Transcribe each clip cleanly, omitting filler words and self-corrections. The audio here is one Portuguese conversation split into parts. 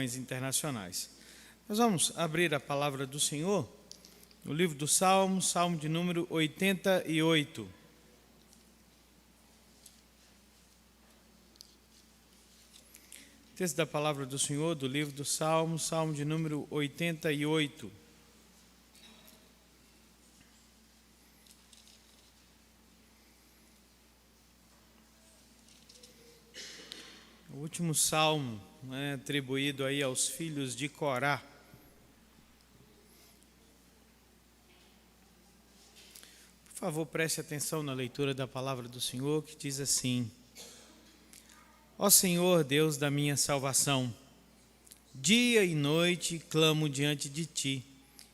Internacionais. Nós vamos abrir a palavra do Senhor no livro do Salmo, Salmo de número 88. Texto da palavra do Senhor, do livro do Salmo, Salmo de número 88. O último salmo, atribuído aí aos filhos de Corá. Por favor, preste atenção na leitura da palavra do Senhor, que diz assim: Ó Senhor, Deus da minha salvação, dia e noite clamo diante de Ti.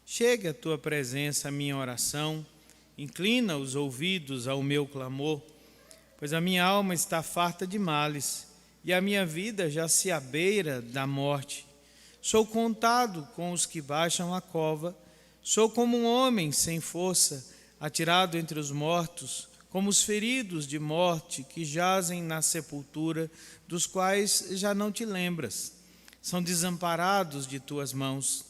Chegue à Tua presença a minha oração, inclina os ouvidos ao meu clamor, pois a minha alma está farta de males, e a minha vida já se abeira da morte. Sou contado com os que baixam a cova, sou como um homem sem força, atirado entre os mortos, como os feridos de morte que jazem na sepultura, dos quais já não te lembras. São desamparados de tuas mãos.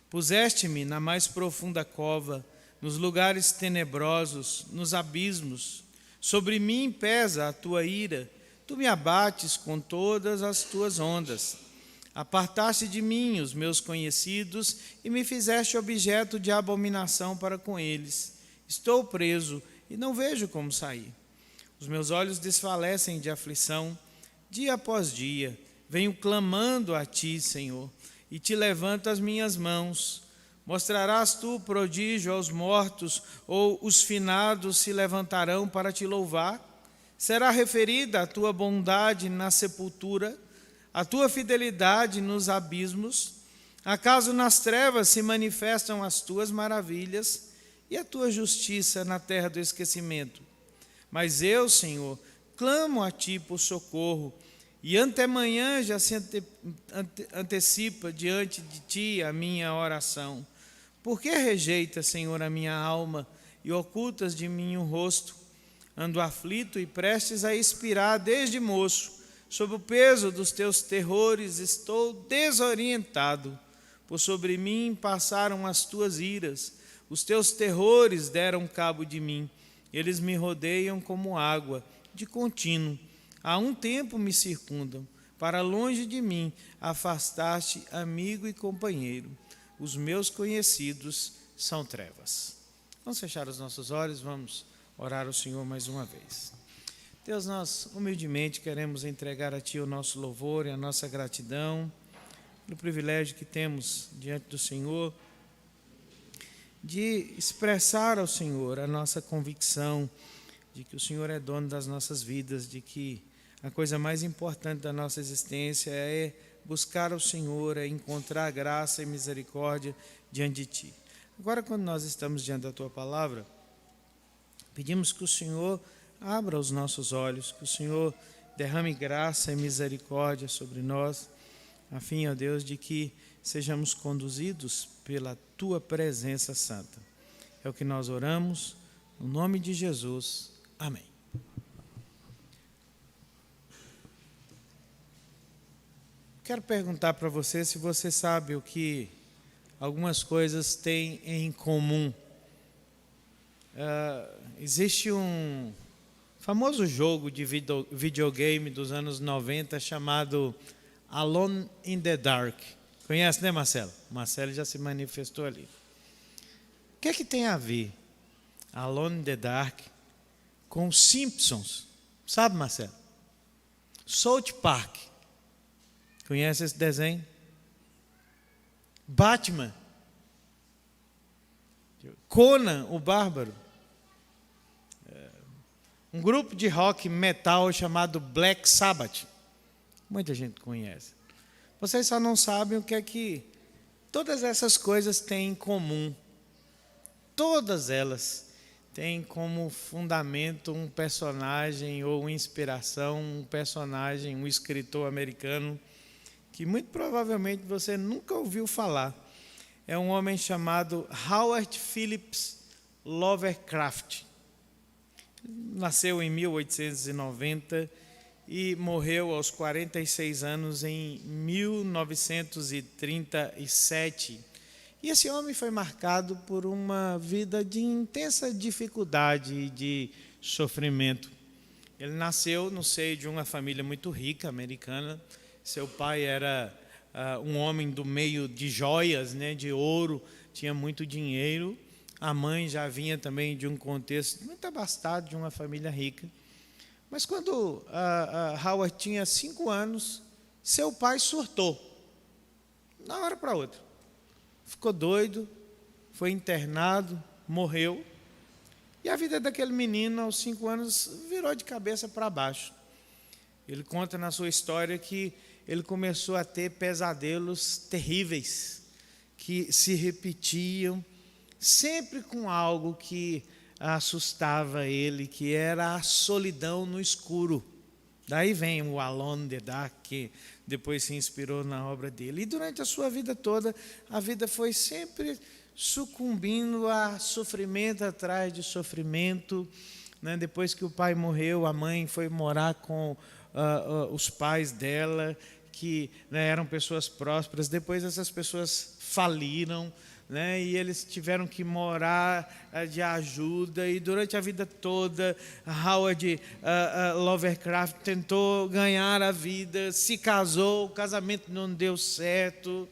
Puseste-me na mais profunda cova, nos lugares tenebrosos, nos abismos. Sobre mim pesa a tua ira, tu me abates com todas as tuas ondas. Apartaste de mim os meus conhecidos e me fizeste objeto de abominação para com eles. Estou preso e não vejo como sair. Os meus olhos desfalecem de aflição. Dia após dia, venho clamando a ti, Senhor, e te levanto as minhas mãos. Mostrarás tu prodígio aos mortos, ou os finados se levantarão para te louvar? Será referida a tua bondade na sepultura, a tua fidelidade nos abismos? Acaso nas trevas se manifestam as tuas maravilhas e a tua justiça na terra do esquecimento? Mas eu, Senhor, clamo a ti por socorro, e antemanhã já se antecipa diante de ti a minha oração. Por que rejeitas, Senhor, a minha alma e ocultas de mim o rosto? Ando aflito e prestes a expirar desde moço. Sob o peso dos teus terrores estou desorientado. Por sobre mim passaram as tuas iras. Os teus terrores deram cabo de mim. Eles me rodeiam como água, de contínuo. Há um tempo me circundam. Para longe de mim afastaste amigo e companheiro. Os meus conhecidos são trevas. Vamos fechar os nossos olhos, vamos orar ao Senhor mais uma vez. Deus, nós humildemente queremos entregar a Ti o nosso louvor e a nossa gratidão pelo privilégio que temos diante do Senhor de expressar ao Senhor a nossa convicção de que o Senhor é dono das nossas vidas, de que a coisa mais importante da nossa existência é buscar ao Senhor, é encontrar graça e misericórdia diante de Ti. Agora, quando nós estamos diante da Tua palavra, pedimos que o Senhor abra os nossos olhos, que o Senhor derrame graça e misericórdia sobre nós, a fim, ó Deus, de que sejamos conduzidos pela Tua presença santa. É o que nós oramos, no nome de Jesus. Amém. Quero perguntar para você se você sabe o que algumas coisas têm em comum. Existe um famoso jogo de videogame dos anos 90 chamado Alone in the Dark. Conhece, né, Marcelo? Marcelo já se manifestou ali. O que é que tem a ver Alone in the Dark com Simpsons? Sabe, Marcelo? South Park. Conhece esse desenho? Batman. Conan, o Bárbaro. Um grupo de rock metal chamado Black Sabbath. Muita gente conhece. Vocês só não sabem o que é que todas essas coisas têm em comum. Todas elas têm como fundamento um personagem ou uma inspiração, um personagem, um escritor americano que muito provavelmente você nunca ouviu falar. É um homem chamado Howard Phillips Lovecraft. Nasceu em 1890 e morreu aos 46 anos em 1937. E esse homem foi marcado por uma vida de intensa dificuldade e de sofrimento. Ele nasceu no seio de uma família muito rica, americana. Seu pai era um homem do meio de joias, né, de ouro, tinha muito dinheiro. A mãe já vinha também de um contexto muito abastado, de uma família rica. Mas quando Howard tinha 5 anos, seu pai surtou, na hora para outra. Ficou doido, foi internado, morreu. E a vida daquele menino, aos 5 anos, virou de cabeça para baixo. Ele conta na sua história que ele começou a ter pesadelos terríveis, que se repetiam, sempre com algo que assustava ele, que era a solidão no escuro. Daí vem o Alone in the Dark, que depois se inspirou na obra dele. E durante a sua vida toda, a vida foi sempre sucumbindo a sofrimento atrás de sofrimento. Né? Depois que o pai morreu, a mãe foi morar com os pais dela, que, né, eram pessoas prósperas. Depois essas pessoas faliram, né, e eles tiveram que morar de ajuda, e durante a vida toda Howard Lovecraft tentou ganhar a vida, se casou, o casamento não deu certo,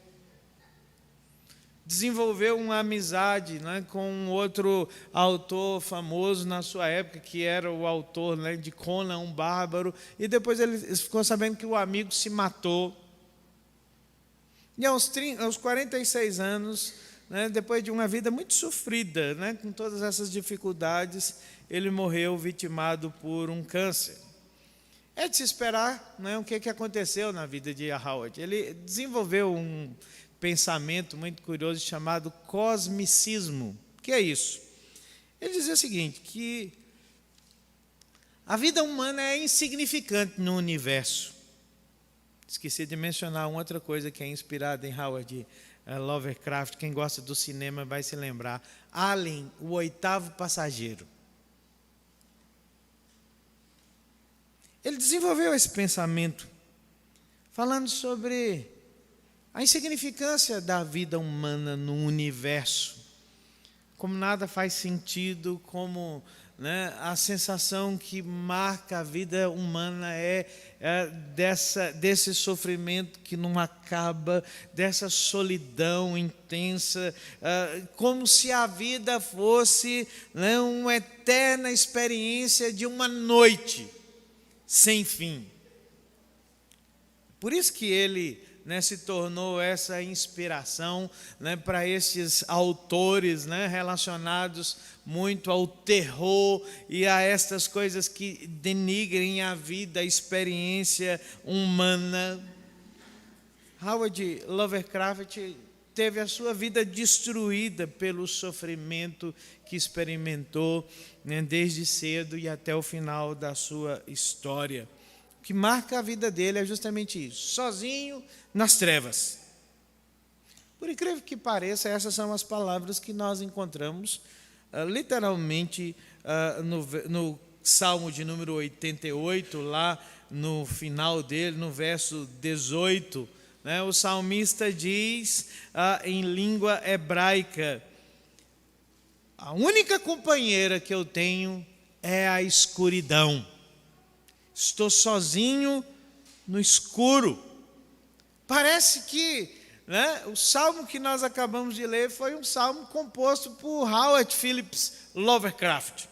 desenvolveu uma amizade, né, com um outro autor famoso na sua época, que era o autor, né, de Conan, um Bárbaro, e depois ele ficou sabendo que o amigo se matou. E aos 46 anos, né, depois de uma vida muito sofrida, né, com todas essas dificuldades, ele morreu vitimado por um câncer. É de se esperar, né, o que aconteceu na vida de Howard. Ele desenvolveu um pensamento muito curioso chamado cosmicismo. O que é isso? Ele dizia o seguinte, que a vida humana é insignificante no universo. Esqueci de mencionar uma outra coisa que é inspirada em Howard Lovecraft. Quem gosta do cinema vai se lembrar. Alien, o oitavo passageiro. Ele desenvolveu esse pensamento falando sobre a insignificância da vida humana no universo. Como nada faz sentido, como, né, a sensação que marca a vida humana é desse sofrimento que não acaba, dessa solidão intensa, como se a vida fosse, né, uma eterna experiência de uma noite sem fim. Por isso que ele, né, se tornou essa inspiração, né, para esses autores, né, relacionados muito ao terror e a estas coisas que denigrem a vida, a experiência humana. Howard Lovecraft teve a sua vida destruída pelo sofrimento que experimentou, né, desde cedo e até o final da sua história. O que marca a vida dele é justamente isso, sozinho nas trevas. Por incrível que pareça, essas são as palavras que nós encontramos literalmente no Salmo de número 88, lá no final dele, no verso 18, né, o salmista diz em língua hebraica: a única companheira que eu tenho é a escuridão. Estou sozinho no escuro. Parece que, né, o salmo que nós acabamos de ler foi um salmo composto por Howard Phillips Lovecraft.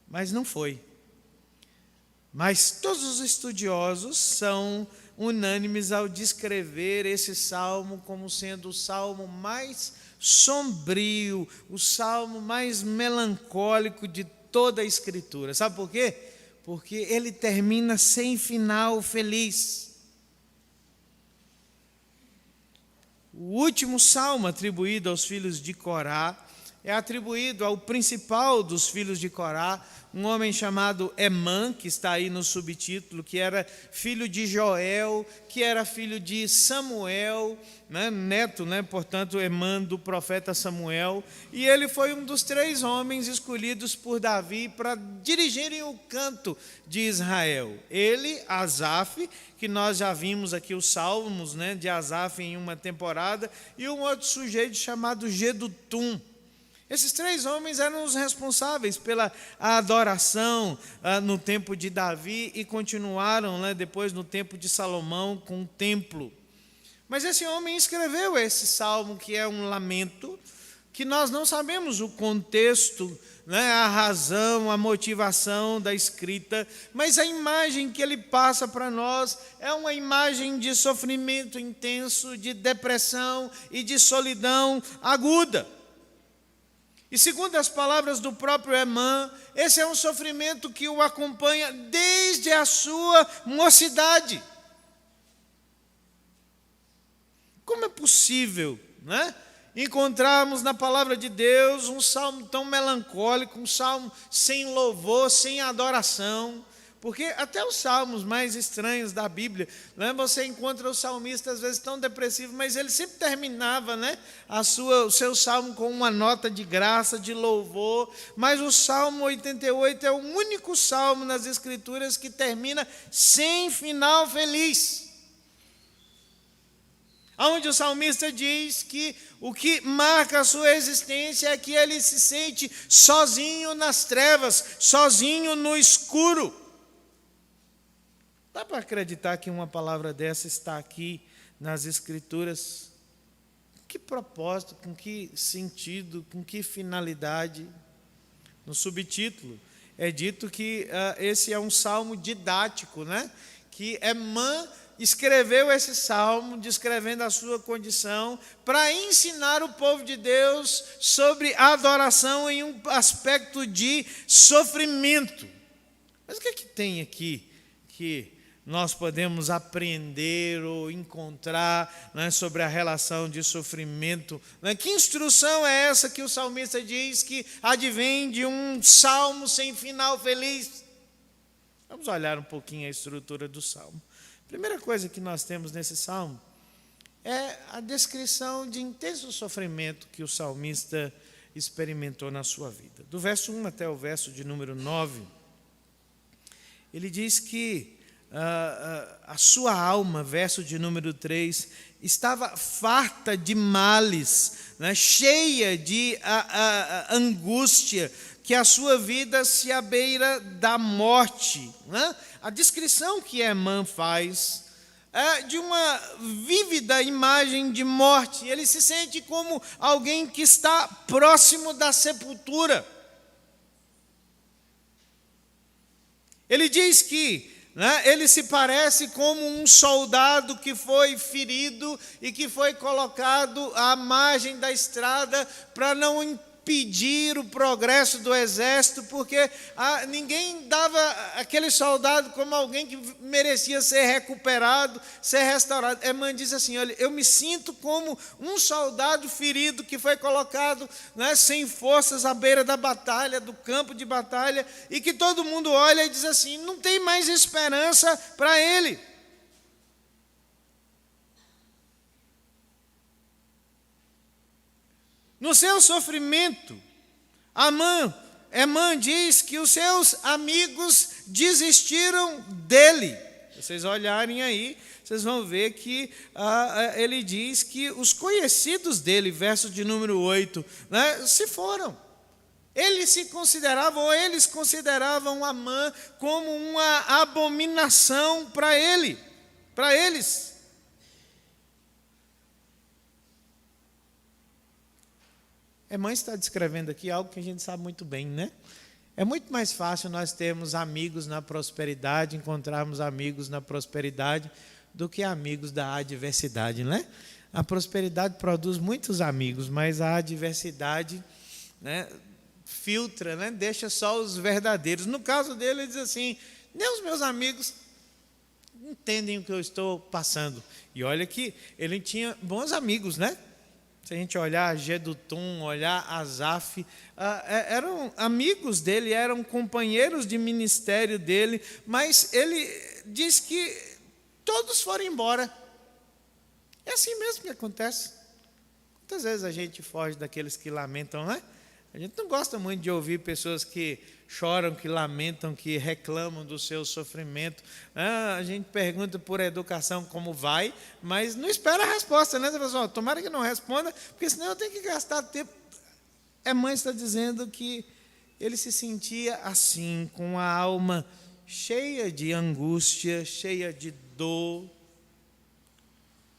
Mas não foi. Mas todos os estudiosos são unânimes ao descrever esse salmo como sendo o salmo mais sombrio, o salmo mais melancólico de toda a Escritura. Sabe por quê? Porque ele termina sem final feliz. O último salmo atribuído aos filhos de Corá é atribuído ao principal dos filhos de Corá, um homem chamado Emã, que está aí no subtítulo, que era filho de Joel, que era filho de Samuel, né, neto, né, portanto, Emã do profeta Samuel, e ele foi um dos 3 homens escolhidos por Davi para dirigirem o canto de Israel. Ele, Asaf, que nós já vimos aqui os salmos, né, de Asaf em uma temporada, e um outro sujeito chamado Jedutum. Esses 3 homens eram os responsáveis pela adoração no tempo de Davi e continuaram, né, depois no tempo de Salomão com o templo. Mas esse homem escreveu esse salmo, que é um lamento, que nós não sabemos o contexto, né, a razão, a motivação da escrita, mas a imagem que ele passa para nós é uma imagem de sofrimento intenso, de depressão e de solidão aguda. E segundo as palavras do próprio Emã, esse é um sofrimento que o acompanha desde a sua mocidade. Como é possível, né, encontrarmos na palavra de Deus um salmo tão melancólico, um salmo sem louvor, sem adoração? Porque até os salmos mais estranhos da Bíblia, né, você encontra o salmista às vezes tão depressivo, mas ele sempre terminava, né, o seu salmo com uma nota de graça, de louvor. Mas o Salmo 88 é o único salmo nas Escrituras que termina sem final feliz. Onde o salmista diz que o que marca a sua existência é que ele se sente sozinho nas trevas, sozinho no escuro. Dá para acreditar que uma palavra dessa está aqui nas Escrituras? Com que propósito, com que sentido, com que finalidade? No subtítulo é dito que esse é um salmo didático, né? Que Emã escreveu esse salmo descrevendo a sua condição para ensinar o povo de Deus sobre a adoração em um aspecto de sofrimento. Mas o que é que tem aqui que nós podemos aprender ou encontrar, né, sobre a relação de sofrimento? Né? Que instrução é essa que o salmista diz que advém de um salmo sem final feliz? Vamos olhar um pouquinho a estrutura do salmo. A primeira coisa que nós temos nesse salmo é a descrição de intenso sofrimento que o salmista experimentou na sua vida. Do verso 1 até o verso de número 9, ele diz que a sua alma, verso de número 3, estava farta de males, né, cheia de angústia, que a sua vida se abeira da morte. Né? A descrição que Emã faz é de uma vívida imagem de morte. Ele se sente como alguém que está próximo da sepultura. Ele diz que, né, ele se parece como um soldado que foi ferido e que foi colocado à margem da estrada para não impedir o progresso do exército, porque ninguém dava aquele soldado como alguém que merecia ser recuperado, ser restaurado. Emã diz assim: olha, eu me sinto como um soldado ferido que foi colocado, né, sem forças à beira da batalha, do campo de batalha, e que todo mundo olha e diz assim: não tem mais esperança para ele. No seu sofrimento, Emã diz que os seus amigos desistiram dele. Se vocês olharem aí, vocês vão ver que ele diz que os conhecidos dele, verso de número 8, né, se foram. Eles consideravam Amã como uma abominação para eles. Emã está descrevendo aqui algo que a gente sabe muito bem, né? É muito mais fácil nós termos amigos na prosperidade, encontrarmos amigos na prosperidade, do que amigos da adversidade, né? A prosperidade produz muitos amigos, mas a adversidade, né, filtra, né, deixa só os verdadeiros. No caso dele, ele diz assim: nem os meus amigos entendem o que eu estou passando. E olha que ele tinha bons amigos, né? Se a gente olhar Gedutum, olhar Asaf, eram amigos dele, eram companheiros de ministério dele, mas ele diz que todos foram embora. É assim mesmo que acontece. Quantas vezes a gente foge daqueles que lamentam, não é? A gente não gosta muito de ouvir pessoas que choram, que lamentam, que reclamam do seu sofrimento. A gente pergunta por educação como vai, mas não espera a resposta, né? Você fala assim, tomara que não responda, porque senão eu tenho que gastar tempo. A mãe está dizendo que ele se sentia assim, com a alma cheia de angústia, cheia de dor,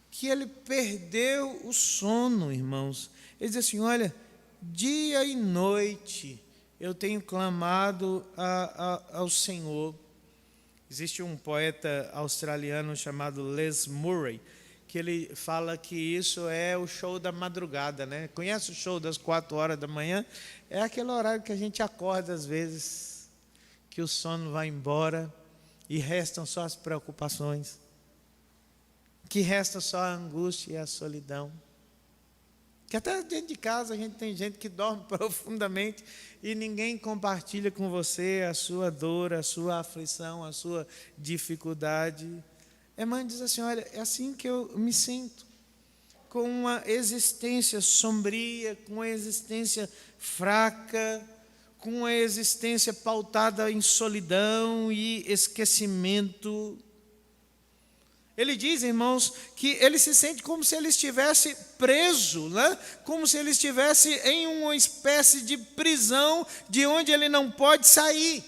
que ele perdeu o sono, irmãos. Ele diz assim, olha, dia e noite eu tenho clamado ao Senhor. Existe um poeta australiano chamado Les Murray, que ele fala que isso é o show da madrugada, né? Conhece o show das 4 horas da manhã? É aquele horário que a gente acorda às vezes, que o sono vai embora e restam só as preocupações, que resta só a angústia e a solidão. Que até dentro de casa a gente tem gente que dorme profundamente e ninguém compartilha com você a sua dor, a sua aflição, a sua dificuldade. A mãe diz assim, olha, é assim que eu me sinto, com uma existência sombria, com uma existência fraca, com uma existência pautada em solidão e esquecimento. Ele diz, irmãos, que ele se sente como se ele estivesse preso, né? Como se ele estivesse em uma espécie de prisão de onde ele não pode sair.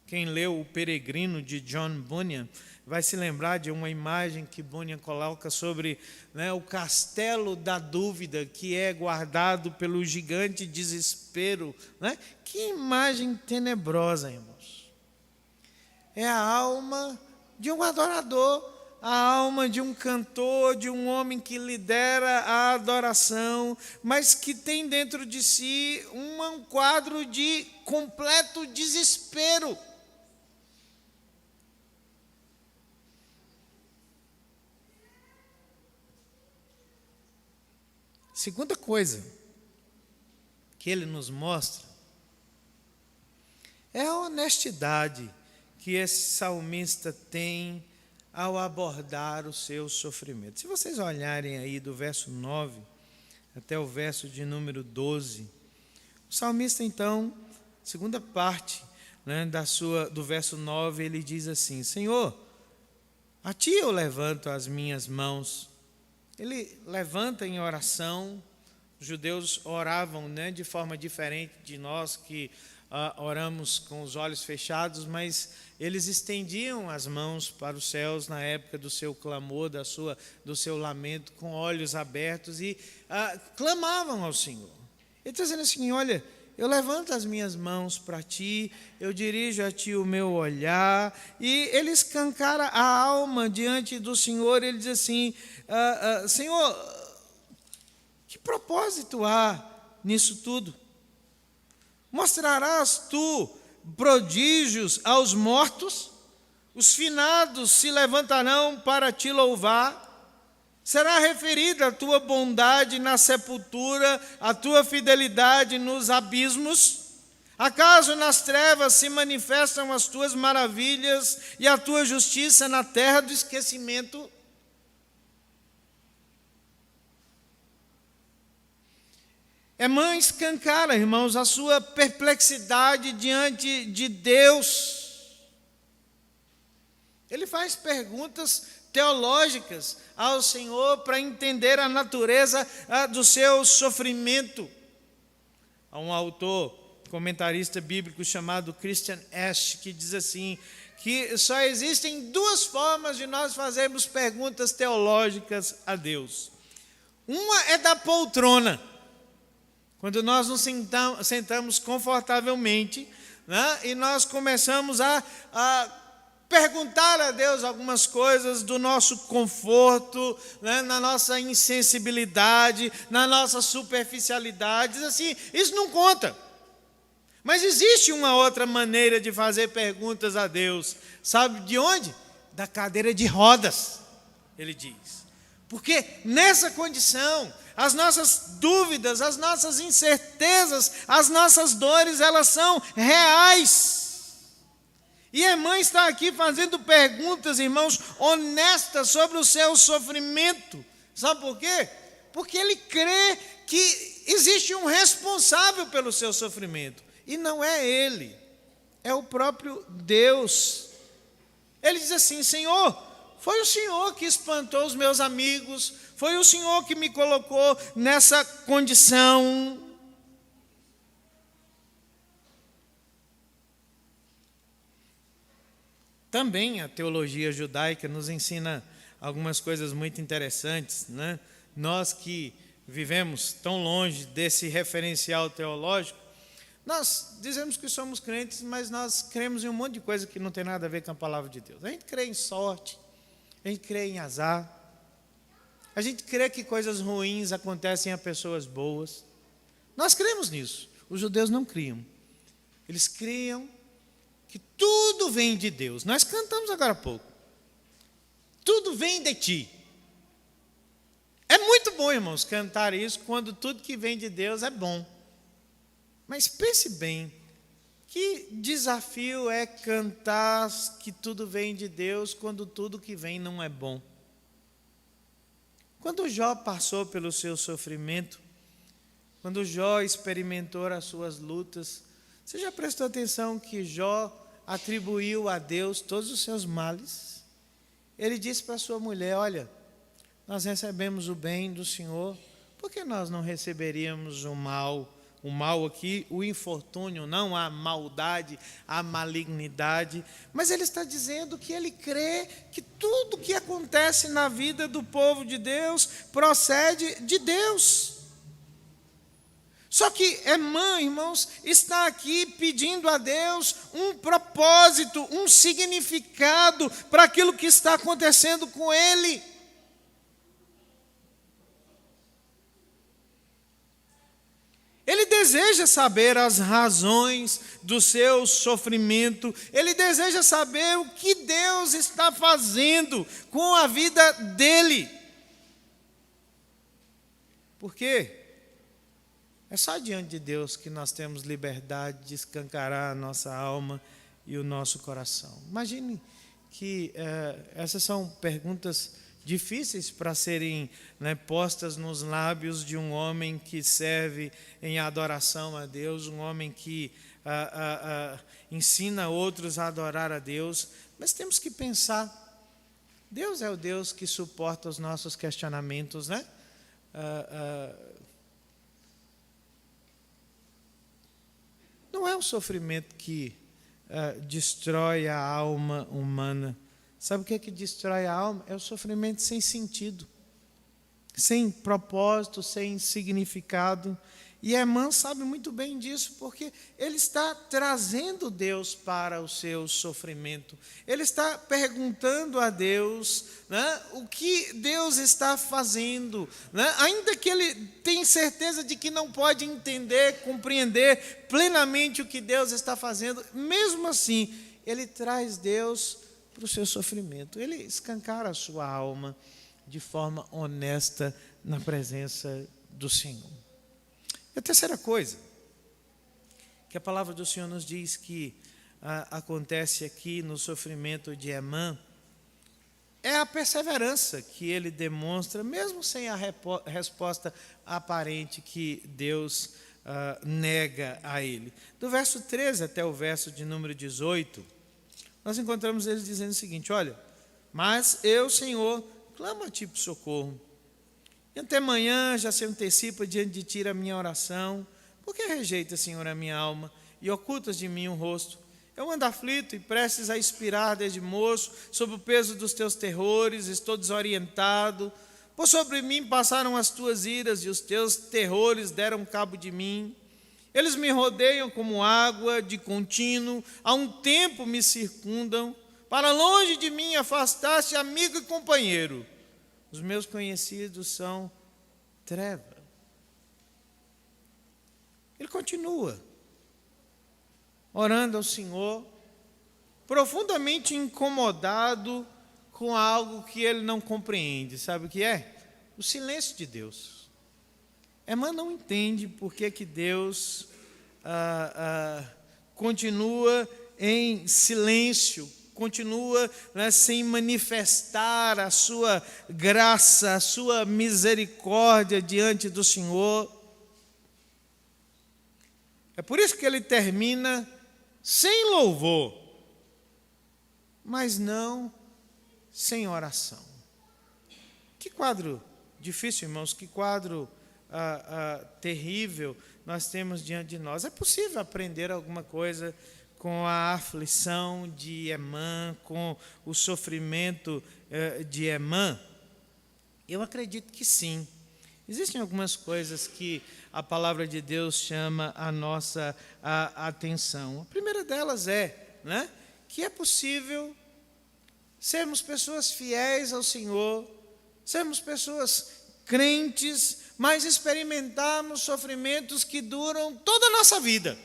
Quem leu O Peregrino, de John Bunyan, vai se lembrar de uma imagem que Bunyan coloca sobre, né, o castelo da dúvida, que é guardado pelo gigante desespero. Né? Que imagem tenebrosa, irmãos. É a alma de um adorador, a alma de um cantor, de um homem que lidera a adoração, mas que tem dentro de si um quadro de completo desespero. Segunda coisa que ele nos mostra é a honestidade que esse salmista tem ao abordar o seu sofrimento. Se vocês olharem aí do verso 9 até o verso de número 12, o salmista, então, segunda parte, né, do verso 9, ele diz assim, Senhor, a Ti eu levanto as minhas mãos. Ele levanta em oração. Os judeus oravam, né, de forma diferente de nós que oramos com os olhos fechados, mas eles estendiam as mãos para os céus na época do seu clamor, do seu lamento, com olhos abertos e clamavam ao Senhor. Ele está dizendo assim, olha, eu levanto as minhas mãos para Ti, eu dirijo a Ti o meu olhar, e ele escancara a alma diante do Senhor. Ele diz assim, Senhor, que propósito há nisso tudo? Mostrarás Tu prodígios aos mortos? Os finados se levantarão para Te louvar? Será referida a Tua bondade na sepultura, a Tua fidelidade nos abismos? Acaso nas trevas se manifestam as Tuas maravilhas e a Tua justiça na terra do esquecimento? Emã escancara, irmãos, a sua perplexidade diante de Deus. Ele faz perguntas teológicas ao Senhor para entender a natureza do seu sofrimento. Há um autor, comentarista bíblico chamado Christian Ash, que diz assim, que só existem 2 formas de nós fazermos perguntas teológicas a Deus. Uma é da poltrona, quando nós nos sentamos confortavelmente, né, e nós começamos a perguntar a Deus algumas coisas do nosso conforto, né, na nossa insensibilidade, na nossa superficialidade, assim, isso não conta. Mas existe uma outra maneira de fazer perguntas a Deus. Sabe de onde? Da cadeira de rodas, ele diz. Porque nessa condição, as nossas dúvidas, as nossas incertezas, as nossas dores, elas são reais. E a irmã está aqui fazendo perguntas, irmãos, honestas sobre o seu sofrimento. Sabe por quê? Porque ele crê que existe um responsável pelo seu sofrimento. E não é ele, é o próprio Deus. Ele diz assim: Senhor, foi o Senhor que espantou os meus amigos, foi o Senhor que me colocou nessa condição. Também a teologia judaica nos ensina algumas coisas muito interessantes, né? Nós que vivemos tão longe desse referencial teológico, nós dizemos que somos crentes, mas nós cremos em um monte de coisa que não tem nada a ver com a palavra de Deus. A gente crê em sorte, a gente crê em azar, a gente crê que coisas ruins acontecem a pessoas boas. Nós cremos nisso. Os judeus não criam. Eles criam que tudo vem de Deus. Nós cantamos agora há pouco. Tudo vem de ti. É muito bom, irmãos, cantar isso quando tudo que vem de Deus é bom. Mas pense bem, que desafio é cantar que tudo vem de Deus quando tudo que vem não é bom. Quando Jó passou pelo seu sofrimento, quando Jó experimentou as suas lutas, você já prestou atenção que Jó atribuiu a Deus todos os seus males? Ele disse para sua mulher: olha, nós recebemos o bem do Senhor, por que nós não receberíamos o mal? O mal aqui, o infortúnio, não a maldade, a malignidade. Mas ele está dizendo que ele crê que tudo que acontece na vida do povo de Deus procede de Deus. Só que Emã, irmãos, está aqui pedindo a Deus um propósito, um significado para aquilo que está acontecendo com ele. Ele deseja saber as razões do seu sofrimento, ele deseja saber o que Deus está fazendo com a vida dele. Por quê? É só diante de Deus que nós temos liberdade de escancarar a nossa alma e o nosso coração. Imagine que essas são perguntas difíceis para serem, né, postas nos lábios de um homem que serve em adoração a Deus, um homem que ensina outros a adorar a Deus. Mas temos que pensar, Deus é o Deus que suporta os nossos questionamentos, né? Não é o sofrimento que destrói a alma humana. Sabe o que é que destrói a alma? É o sofrimento sem sentido, sem propósito, sem significado. E Emã sabe muito bem disso, porque ele está trazendo Deus para o seu sofrimento. Ele está perguntando a Deus, né, o que Deus está fazendo, né? Ainda que ele tenha certeza de que não pode entender, compreender plenamente o que Deus está fazendo, mesmo assim, ele traz Deus para o seu sofrimento. Ele escancara a sua alma de forma honesta na presença do Senhor. E a terceira coisa que a palavra do Senhor nos diz que acontece aqui no sofrimento de Emã é a perseverança que ele demonstra, mesmo sem a resposta aparente que Deus nega a ele. Do verso 13 até o verso de número 18, nós encontramos ele dizendo o seguinte: olha, mas eu, Senhor, clamo a ti por socorro. E até amanhã já se antecipa diante de ti a minha oração. Por que rejeita, Senhor, a minha alma e ocultas de mim o rosto? Eu ando aflito e prestes a expirar desde moço, sob o peso dos teus terrores, estou desorientado. Por sobre mim passaram as tuas iras e os teus terrores deram cabo de mim. Eles me rodeiam como água de contínuo, há um tempo me circundam. Para longe de mim afastaste amigo e companheiro. Os meus conhecidos são treva. Ele continua orando ao Senhor, profundamente incomodado com algo que ele não compreende. Sabe o que é? o silêncio de Deus. Emã não entende por que Deus continua em silêncio, continua, né, sem manifestar a sua graça, a sua misericórdia diante do Senhor. É por isso que ele termina sem louvor, mas não sem oração. Que quadro difícil, irmãos, que quadro terrível nós temos diante de nós. É possível aprender alguma coisa com a aflição de Emã, com o sofrimento de Emã? Eu acredito que sim. Existem algumas coisas que a palavra de Deus chama a nossa atenção. A primeira delas né, que é possível sermos pessoas fiéis ao Senhor, sermos pessoas crentes, mas experimentarmos sofrimentos que duram toda a nossa vida.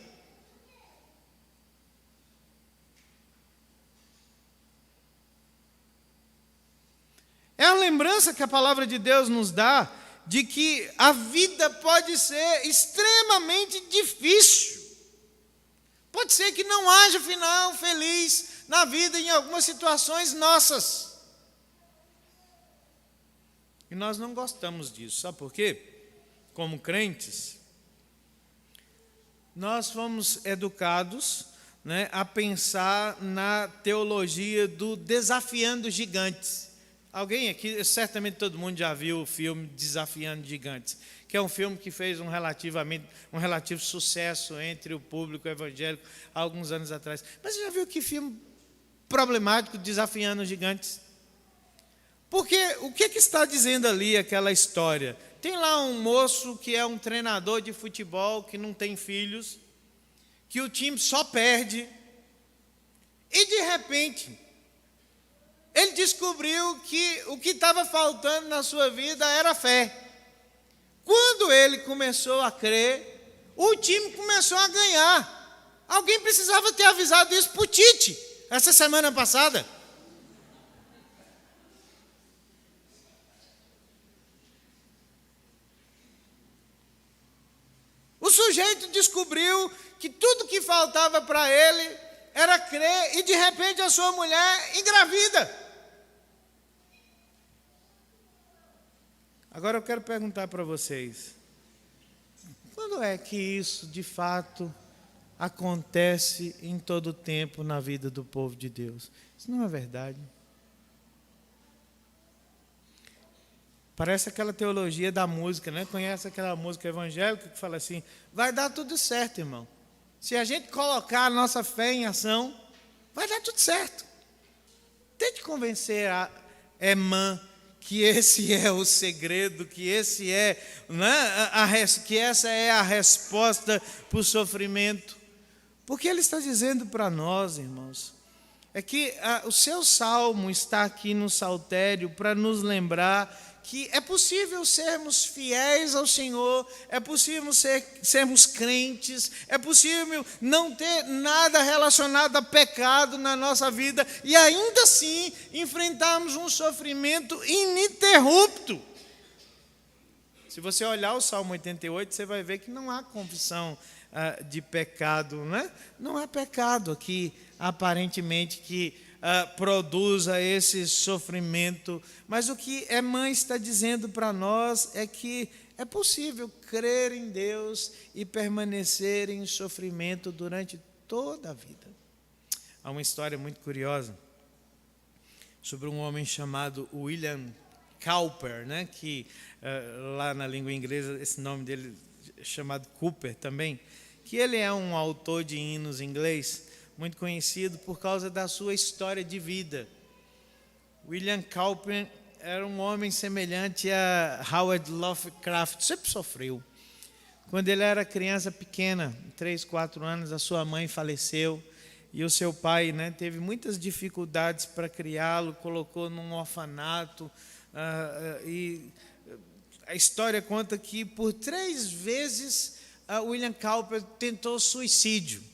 É a lembrança que a palavra de Deus nos dá de que a vida pode ser extremamente difícil. Pode ser que não haja final feliz na vida em algumas situações nossas. E nós não gostamos disso. Sabe por quê? Como crentes, nós fomos educados, né, a pensar na teologia do desafiando gigantes. Alguém aqui, certamente todo mundo já viu o filme Desafiando Gigantes, que é um filme que fez um relativo sucesso entre o público evangélico há alguns anos atrás. Mas você já viu que filme problemático, Desafiando Gigantes? Porque o que está dizendo ali aquela história? Tem lá um moço que é um treinador de futebol, que não tem filhos, que o time só perde, e de repente ele descobriu que o que estava faltando na sua vida era fé. Quando ele começou a crer, o time começou a ganhar. Alguém precisava ter avisado isso para o Tite, essa semana passada. O sujeito descobriu que tudo que faltava para ele era crer, e de repente a sua mulher engravida. Agora eu quero perguntar para vocês, quando é que isso de fato acontece em todo o tempo na vida do povo de Deus? Isso não é verdade. Parece aquela teologia da música, né? Conhece aquela música evangélica que fala assim: vai dar tudo certo, irmão. Se a gente colocar a nossa fé em ação, vai dar tudo certo. Tente convencer a Emã que esse é o segredo, que esse é, né, que essa é a resposta para o sofrimento. Porque ele está dizendo para nós, irmãos, é que o seu salmo está aqui no saltério para nos lembrar que é possível sermos fiéis ao Senhor, é possível sermos crentes, é possível não ter nada relacionado a pecado na nossa vida e ainda assim enfrentarmos um sofrimento ininterrupto. Se você olhar o Salmo 88, você vai ver que não há confissão de pecado, né? Não há pecado aqui, aparentemente, que produza esse sofrimento. Mas o que Emã está dizendo para nós é que é possível crer em Deus e permanecer em sofrimento durante toda a vida. Há uma história muito curiosa sobre um homem chamado William Cowper, né, que lá na língua inglesa esse nome dele é chamado Cooper também, que ele é um autor de hinos inglês muito conhecido por causa da sua história de vida. William Cowper era um homem semelhante a Howard Lovecraft, sempre sofreu. Quando ele era criança pequena, 3, 4 anos, a sua mãe faleceu e o seu pai, né, teve muitas dificuldades para criá-lo, colocou num orfanato, e a história conta que por 3 vezes William Cowper tentou suicídio.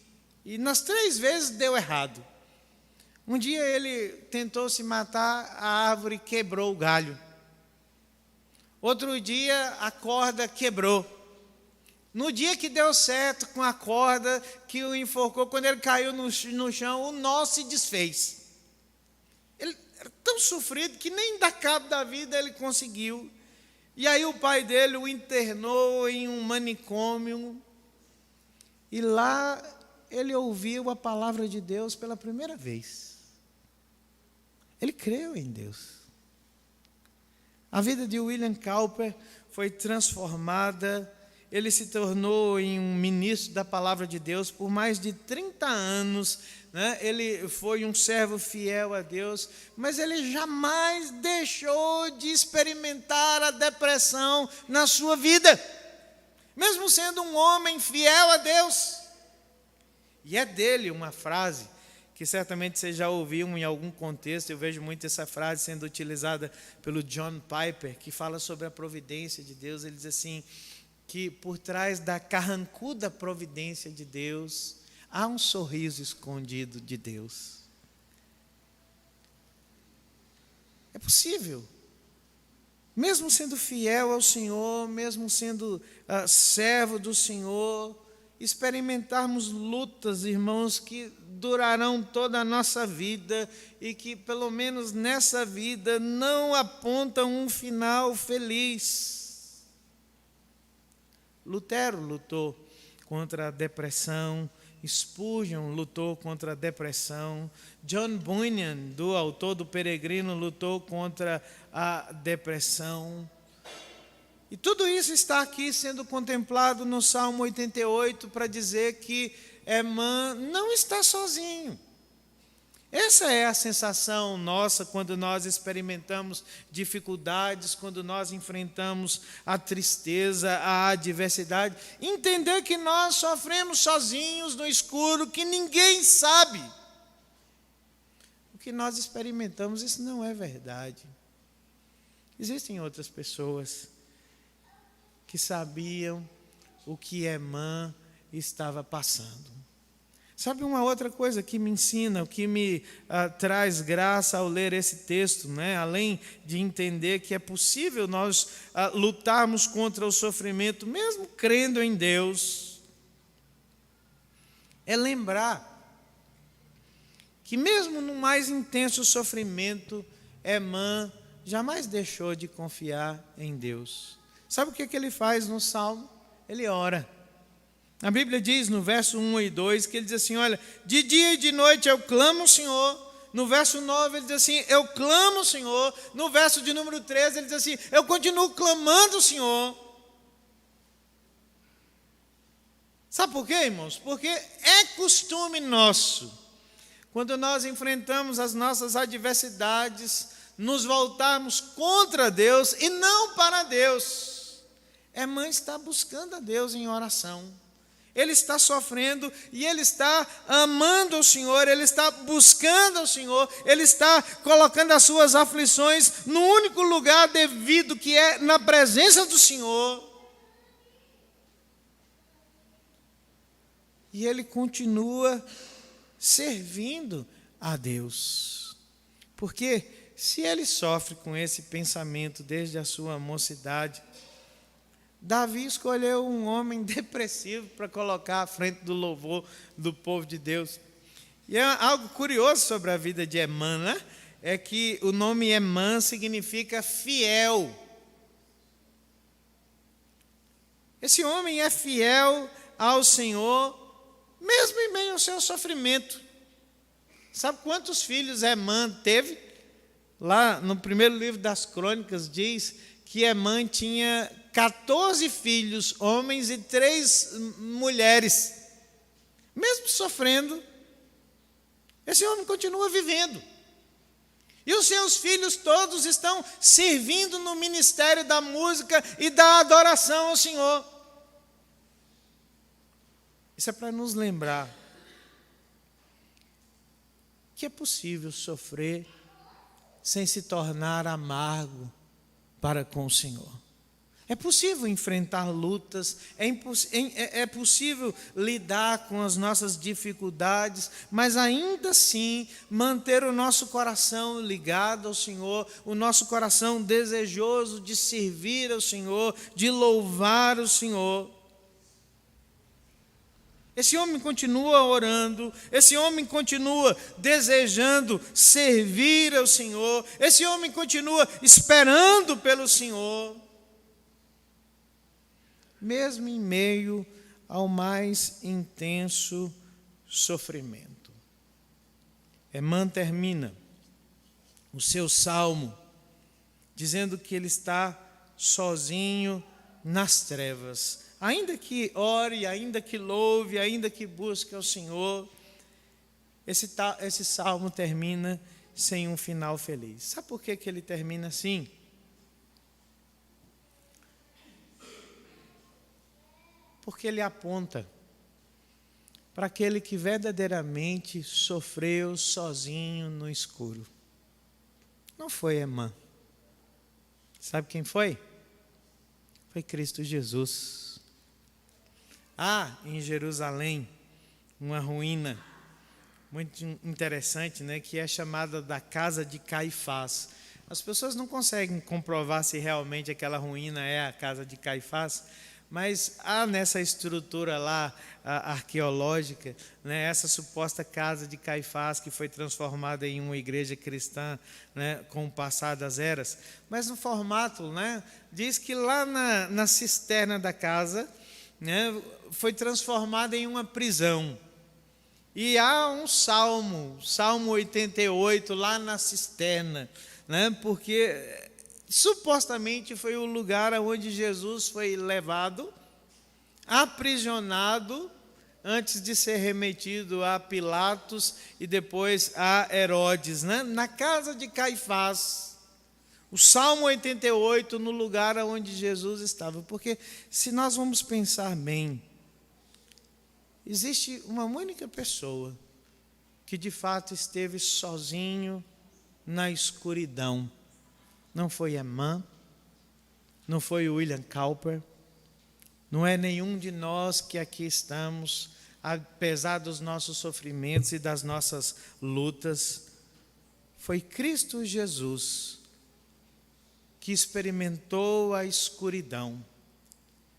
E nas 3 vezes deu errado. Um dia ele tentou se matar, a árvore quebrou o galho. Outro dia a corda quebrou. No dia que deu certo com a corda que o enforcou, quando ele caiu no chão, o nó se desfez. Ele era tão sofrido que nem dar cabo da vida ele conseguiu. E aí o pai dele o internou em um manicômio. E lá ele ouviu a palavra de Deus pela primeira vez. Ele creu em Deus. A vida de William Cowper foi transformada. Ele se tornou um ministro da palavra de Deus por mais de 30 anos. Né? Ele foi um servo fiel a Deus, mas ele jamais deixou de experimentar a depressão na sua vida, mesmo sendo um homem fiel a Deus. E é dele uma frase que certamente você já ouviu em algum contexto. Eu vejo muito essa frase sendo utilizada pelo John Piper, que fala sobre a providência de Deus. Ele diz assim, que por trás da carrancuda providência de Deus, há um sorriso escondido de Deus. É possível, mesmo sendo fiel ao Senhor, mesmo sendo servo do Senhor, experimentarmos lutas, irmãos, que durarão toda a nossa vida e que, pelo menos nessa vida, não apontam um final feliz. Lutero lutou contra a depressão, Spurgeon lutou contra a depressão, John Bunyan, do autor do Peregrino, lutou contra a depressão. E tudo isso está aqui sendo contemplado no Salmo 88 para dizer que Emã não está sozinho. Essa é a sensação nossa quando nós experimentamos dificuldades, quando nós enfrentamos a tristeza, a adversidade. Entender que nós sofremos sozinhos no escuro, que ninguém sabe. O que nós experimentamos, isso não é verdade. Existem outras pessoas que sabiam o que Emã estava passando. Sabe uma outra coisa que me ensina, o que me traz graça ao ler esse texto, né? Além de entender que é possível nós lutarmos contra o sofrimento, mesmo crendo em Deus, é lembrar que mesmo no mais intenso sofrimento, Emã jamais deixou de confiar em Deus. Sabe o que ele faz no Salmo? Ele ora. A Bíblia diz no verso 1 e 2 que ele diz assim, olha, de dia e de noite eu clamo ao Senhor. No verso 9 ele diz assim, eu clamo ao Senhor. No verso de número 13 ele diz assim, eu continuo clamando ao Senhor. Sabe por quê, irmãos? Porque é costume nosso, quando nós enfrentamos as nossas adversidades, nos voltarmos contra Deus e não para Deus. Emã está buscando a Deus em oração. Ele está sofrendo e ele está amando o Senhor, ele está buscando o Senhor, ele está colocando as suas aflições no único lugar devido, que é na presença do Senhor. E ele continua servindo a Deus. Porque se ele sofre com esse pensamento desde a sua mocidade, Davi escolheu um homem depressivo para colocar à frente do louvor do povo de Deus. E é algo curioso sobre a vida de Emã, né? É que o nome Emã significa fiel. Esse homem é fiel ao Senhor, mesmo em meio ao seu sofrimento. Sabe quantos filhos Emã teve? Lá no primeiro livro das Crônicas diz que Emã tinha 14 filhos, homens, e 3 mulheres. Mesmo sofrendo, esse homem continua vivendo. E os seus filhos todos estão servindo no ministério da música e da adoração ao Senhor. Isso é para nos lembrar que é possível sofrer sem se tornar amargo para com o Senhor. É possível enfrentar lutas, é possível lidar com as nossas dificuldades, mas ainda assim manter o nosso coração ligado ao Senhor, o nosso coração desejoso de servir ao Senhor, de louvar o Senhor. Esse homem continua orando, esse homem continua desejando servir ao Senhor, esse homem continua esperando pelo Senhor. Mesmo em meio ao mais intenso sofrimento. Emã termina o seu salmo dizendo que ele está sozinho nas trevas. Ainda que ore, ainda que louve, ainda que busque ao Senhor, esse salmo termina sem um final feliz. Sabe por que ele termina assim? Porque ele aponta para aquele que verdadeiramente sofreu sozinho no escuro. Não foi Emã. Sabe quem foi? Foi Cristo Jesus. Há em Jerusalém uma ruína muito interessante, né, que é chamada da casa de Caifás. As pessoas não conseguem comprovar se realmente aquela ruína é a casa de Caifás, mas há nessa estrutura lá arqueológica, né, essa suposta casa de Caifás que foi transformada em uma igreja cristã, né, com o passar das eras. Mas no formato, né, diz que lá na cisterna da casa, né, foi transformada em uma prisão. E há um salmo, Salmo 88, lá na cisterna, né, porque supostamente foi o lugar onde Jesus foi levado, aprisionado, antes de ser remetido a Pilatos e depois a Herodes, né? Na casa de Caifás. O Salmo 88, no lugar onde Jesus estava. Porque se nós vamos pensar bem, existe uma única pessoa que de fato esteve sozinho na escuridão. Não foi Emã, não foi William Cowper, não é nenhum de nós que aqui estamos, apesar dos nossos sofrimentos e das nossas lutas. Foi Cristo Jesus que experimentou a escuridão.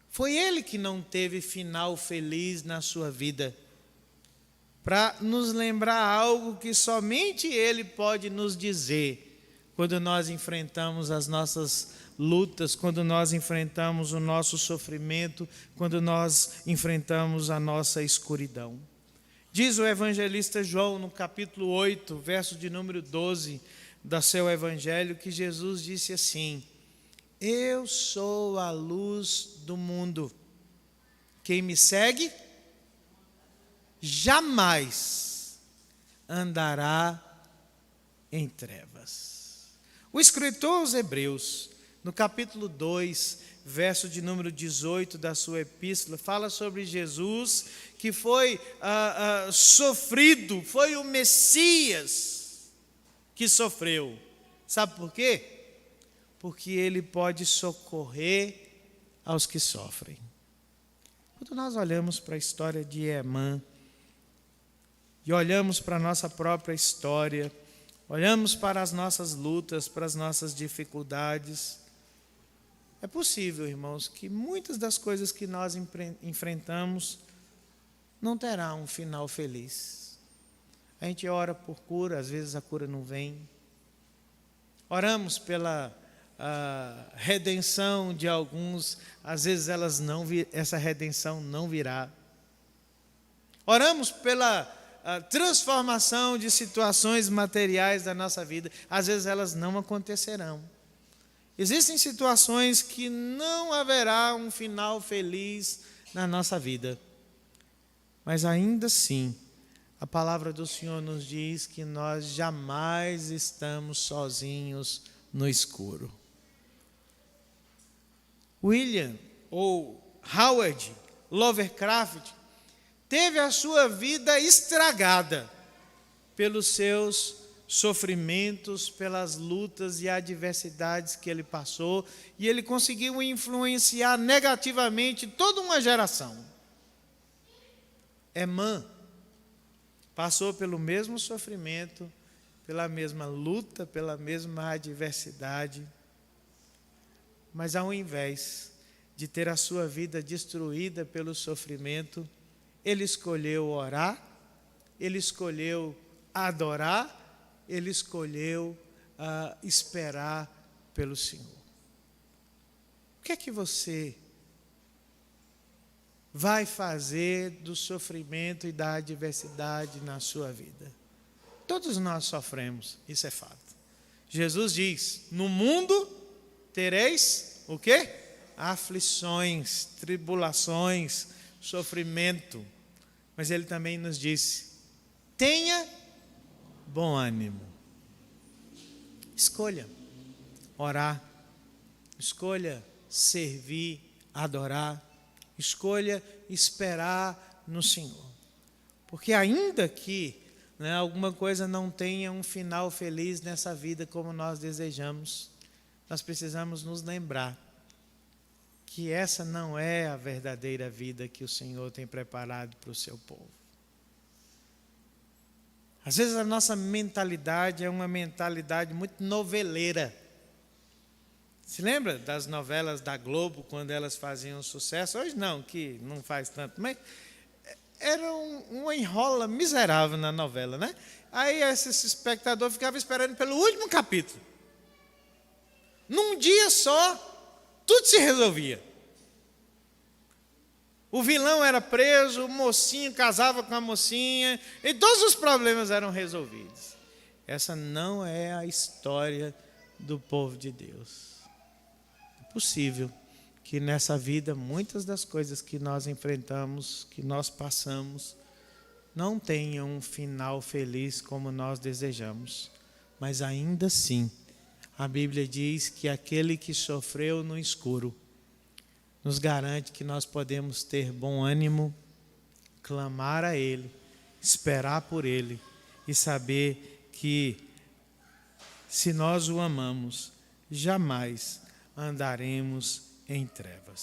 Foi Ele que não teve final feliz na sua vida, para nos lembrar algo que somente Ele pode nos dizer quando nós enfrentamos as nossas lutas, quando nós enfrentamos o nosso sofrimento, quando nós enfrentamos a nossa escuridão. Diz o evangelista João, no capítulo 8, verso de número 12 do seu evangelho, que Jesus disse assim: eu sou a luz do mundo. Quem me segue jamais andará em trevas. O escritor aos Hebreus, no capítulo 2, verso de número 18 da sua epístola, fala sobre Jesus que foi sofrido, foi o Messias que sofreu. Sabe por quê? Porque ele pode socorrer aos que sofrem. Quando nós olhamos para a história de Emã e olhamos para a nossa própria história, olhamos para as nossas lutas, para as nossas dificuldades, é possível, irmãos, que muitas das coisas que nós enfrentamos não terá um final feliz. A gente ora por cura, às vezes a cura não vem. Oramos pela redenção de alguns, às vezes essa redenção não virá. Oramos pela transformação de situações materiais da nossa vida, às vezes elas não acontecerão. Existem situações que não haverá um final feliz na nossa vida, mas ainda assim, a palavra do Senhor nos diz que nós jamais estamos sozinhos no escuro. William ou Howard Lovecraft teve a sua vida estragada pelos seus sofrimentos, pelas lutas e adversidades que ele passou, e ele conseguiu influenciar negativamente toda uma geração. Emã passou pelo mesmo sofrimento, pela mesma luta, pela mesma adversidade, mas ao invés de ter a sua vida destruída pelo sofrimento, ele escolheu orar, ele escolheu adorar, ele escolheu esperar pelo Senhor. O que é que você vai fazer do sofrimento e da adversidade na sua vida? Todos nós sofremos, isso é fato. Jesus diz: no mundo tereis o quê? Aflições, tribulações, sofrimento. Mas ele também nos disse: tenha bom ânimo. Escolha orar, escolha servir, adorar, escolha esperar no Senhor. Porque ainda que alguma coisa não tenha um final feliz nessa vida como nós desejamos, nós precisamos nos lembrar que essa não é a verdadeira vida que o Senhor tem preparado para o seu povo. Às vezes a nossa mentalidade é uma mentalidade muito noveleira. Se lembra das novelas da Globo, quando elas faziam sucesso? Hoje não, que não faz tanto, mas era uma enrola miserável na novela, né? Aí esse espectador ficava esperando pelo último capítulo. Num dia só, tudo se resolvia. O vilão era preso, o mocinho casava com a mocinha, e todos os problemas eram resolvidos. Essa não é a história do povo de Deus. É possível que nessa vida muitas das coisas que nós enfrentamos, que nós passamos, não tenham um final feliz como nós desejamos. Mas ainda assim, a Bíblia diz que aquele que sofreu no escuro nos garante que nós podemos ter bom ânimo, clamar a Ele, esperar por Ele e saber que, se nós o amamos, jamais andaremos em trevas.